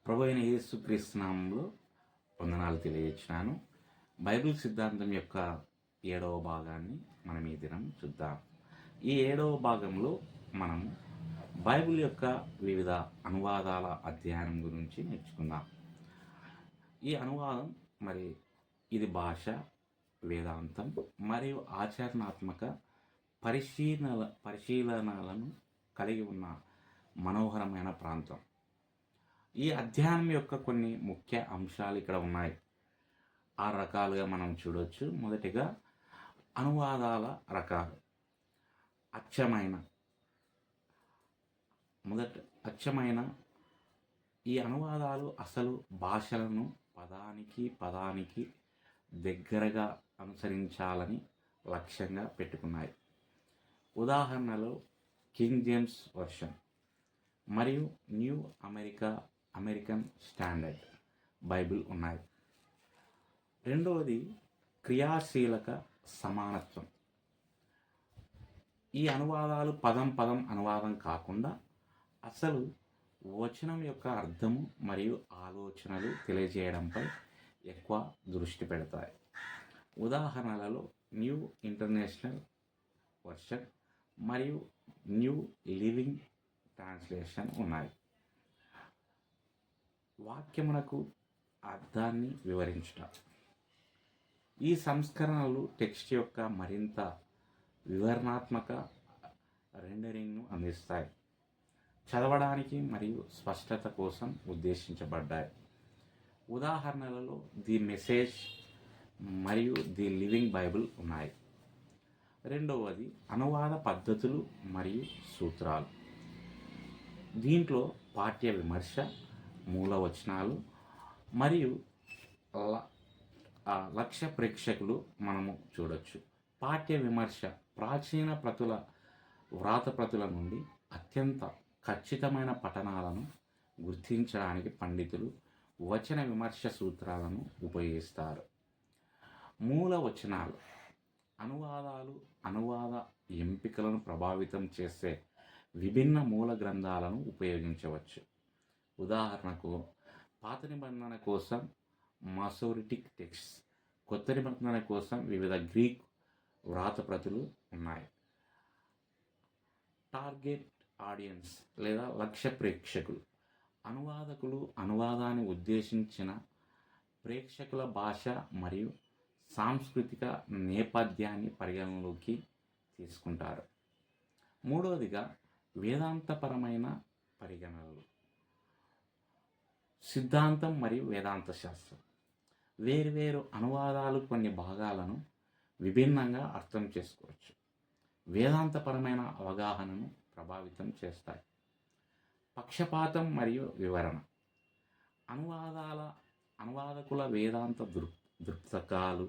ప్రభు అయిన యేసుక్రీస్తు నామములో వందనాలు తెలియజేస్తున్నాను. బైబిల్ సిద్ధాంతం యొక్క 7వ భాగాన్ని మనం ఈ దినం చూద్దాం. ఈ 7వ భాగంలో మనం బైబిల్ యొక్క వివిధ అనువాదాల అధ్యయనం గురించి నేర్చుకుందాం. ఈ అనువాదం ఇది భాష, వేదాంతం మరియు ఆచరణాత్మక పరిశీలనలను కలిగి ఉన్న మనోహరమైన ప్రాంతం. ఈ అధ్యయనం యొక్క కొన్ని ముఖ్య అంశాలు ఇక్కడ ఉన్నాయి. 6 రకాలుగా మనం చూడవచ్చు. మొదటిగా అనువాదాల రకాలు. అచ్చమైన ఈ అనువాదాలు అసలు భాషలను పదానికి దగ్గరగా అనుసరించాలని లక్ష్యంగా పెట్టుకున్నాయి. ఉదాహరణలో కింగ్ జేమ్స్ వర్షన్ మరియు న్యూ అమెరికన్ స్టాండర్డ్ బైబిల్ ఉన్నాయి. రెండవది క్రియాశీలక సమానత్వం. ఈ అనువాదాలు పదం అనువాదం కాకుండా అసలు వచనం యొక్క అర్థము మరియు ఆలోచనలు తెలియజేయడంపై ఎక్కువ దృష్టి పెడతాయి. ఉదాహరణలలో న్యూ ఇంటర్నేషనల్ వర్షన్ మరియు న్యూ లివింగ్ ట్రాన్స్లేషన్ ఉన్నాయి. వాక్యమునకు అర్థాన్ని వివరించుట. ఈ సంస్కరణలు టెక్స్ట్ యొక్క మరింత వివరణాత్మక రెండరింగ్ను అందిస్తాయి. చదవడానికి మరియు స్పష్టత కోసం ఉద్దేశించబడ్డాయి. ఉదాహరణలలో ది మెసేజ్ మరియు ది లివింగ్ బైబిల్ ఉన్నాయి. రెండవది అనువాద పద్ధతులు మరియు సూత్రాలు. దీంట్లో పాఠ్య విమర్శ, మూలవచనాలు మరియు లక్ష్య ప్రేక్షకులు మనము చూడొచ్చు. పాఠ్య విమర్శ ప్రాచీన వ్రాతప్రతుల నుండి అత్యంత ఖచ్చితమైన పఠనాలను గుర్తించడానికి పండితులు వచన విమర్శ సూత్రాలను ఉపయోగిస్తారు. మూలవచనాలు అనువాద ఎంపికలను ప్రభావితం చేసే విభిన్న మూల గ్రంథాలను ఉపయోగించవచ్చు. ఉదాహరణకు పాత నిబంధన కోసం మాసోరిటిక్ టెక్స్ట్, కొత్త నిబంధన కోసం వివిధ గ్రీక్ వ్రాతప్రతులు ఉన్నాయి. టార్గెట్ ఆడియన్స్ లేదా లక్ష్య ప్రేక్షకులు. అనువాదకులు అనువాదాన్ని ఉద్దేశించిన ప్రేక్షకుల భాష మరియు సాంస్కృతిక నేపథ్యాన్ని పరిగణలోకి తీసుకుంటారు. మూడవదిగా వేదాంతపరమైన పరిగణనలు. సిద్ధాంతం మరియు వేదాంత శాస్త్రం. వేర్వేరు అనువాదాలు కొన్ని భాగాలను విభిన్నంగా అర్థం చేసుకోవచ్చు. వేదాంతపరమైన అవగాహనను ప్రభావితం చేస్తాయి. పక్షపాతం మరియు వివరణ. అనువాదకుల వేదాంత దృక్పథాలు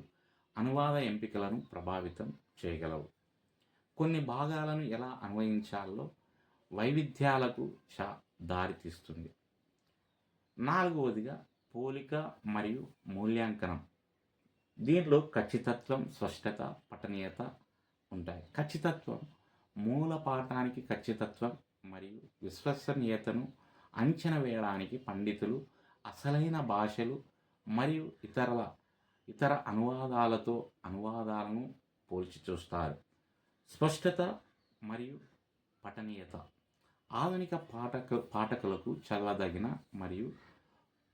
అనువాద ఎంపికలను ప్రభావితం చేయగలవు. కొన్ని భాగాలను ఎలా అన్వయించాలో వైవిధ్యాలకు దారితీస్తుంది. నాలుగవదిగా పోలిక మరియు మూల్యాంకనం. దీంట్లో ఖచ్చితత్వం, స్పష్టత, పఠనీయత ఉంటాయి. ఖచ్చితత్వం మూల పాఠానికి ఖచ్చితత్వం మరియు విశ్వసనీయతను అంచనా వేయడానికి పండితులు అసలైన భాషలు మరియు ఇతర అనువాదాలను పోల్చి చూస్తారు. స్పష్టత మరియు పఠనీయత ఆధునిక పాఠకులకు చదవదగిన మరియు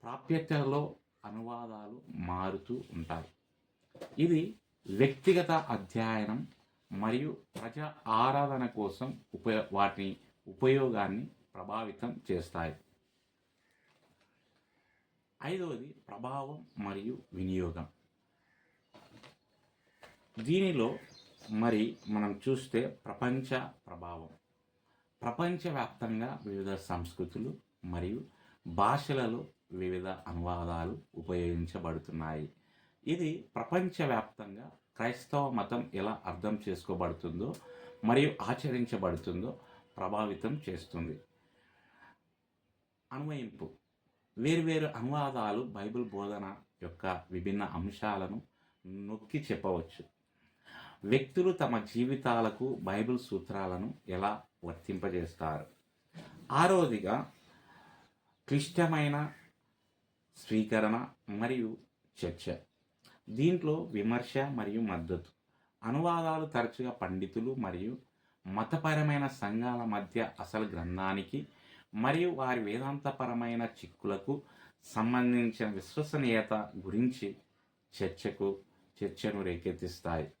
ప్రాప్యతలో అనువాదాలు మారుతూ ఉంటాయి. ఇది వ్యక్తిగత అధ్యయనం మరియు ప్రజా ఆరాధన కోసం వాటి ఉపయోగాన్ని ప్రభావితం చేస్తాయి. ఐదవది ప్రభావం మరియు వినియోగం. దీనిలో మనం చూస్తే ప్రపంచ ప్రభావం. ప్రపంచవ్యాప్తంగా వివిధ సంస్కృతులు మరియు భాషలలో వివిధ అనువాదాలు ఉపయోగించబడుతున్నాయి. ఇది ప్రపంచవ్యాప్తంగా క్రైస్తవ మతం ఎలా అర్థం చేసుకోబడుతుందో మరియు ఆచరించబడుతుందో ప్రభావితం చేస్తుంది. అన్వయింపు. వేర్వేరు అనువాదాలు బైబిల్ బోధన యొక్క విభిన్న అంశాలను నొక్కి చెప్పవచ్చు. వ్యక్తులు తమ జీవితాలకు బైబిల్ సూత్రాలను ఎలా వర్తింపజేస్తారు. ఆరవదిగా క్లిష్టమైన స్వీకరణ మరియు చర్చ. దీంట్లో విమర్శ మరియు మద్దతు. అనువాదాలు తరచుగా పండితులు మరియు మతపరమైన సంఘాల మధ్య అసలు గ్రంథానికి మరియు వారి వేదాంతపరమైన చిక్కులకు సంబంధించిన విశ్వసనీయత గురించి చర్చను రేకెత్తిస్తాయి.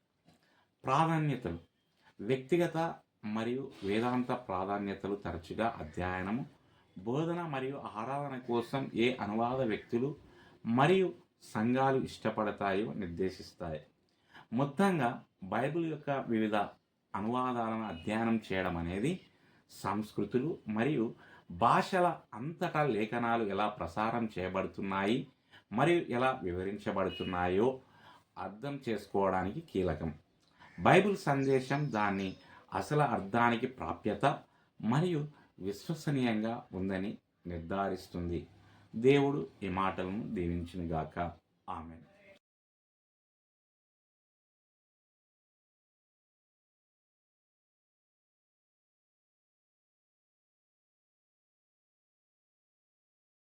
ప్రాధాన్యతలు. వ్యక్తిగత మరియు వేదాంత ప్రాధాన్యతలు తరచుగా అధ్యయనము, బోధన మరియు ఆరాధన కోసం ఏ అనువాద వ్యక్తులు మరియు సంఘాలు ఇష్టపడతాయో నిర్దేశిస్తాయి. మొత్తంగా బైబిల్ యొక్క వివిధ అనువాదాలను అధ్యయనం చేయడం అనేది సంస్కృతులు మరియు భాషల అంతటా లేఖనాలు ఎలా ప్రసారం చేయబడుతున్నాయి మరియు ఎలా వివరించబడుతున్నాయో అర్థం చేసుకోవడానికి కీలకం. బైబిల్ సందేశం దాని అసలు అర్థానికి ప్రాప్యత మరియు విశ్వసనీయంగా ఉందని నిర్ధారిస్తుంది. దేవుడు ఈ మాటలను దీవించునుగాక. ఆమేన్.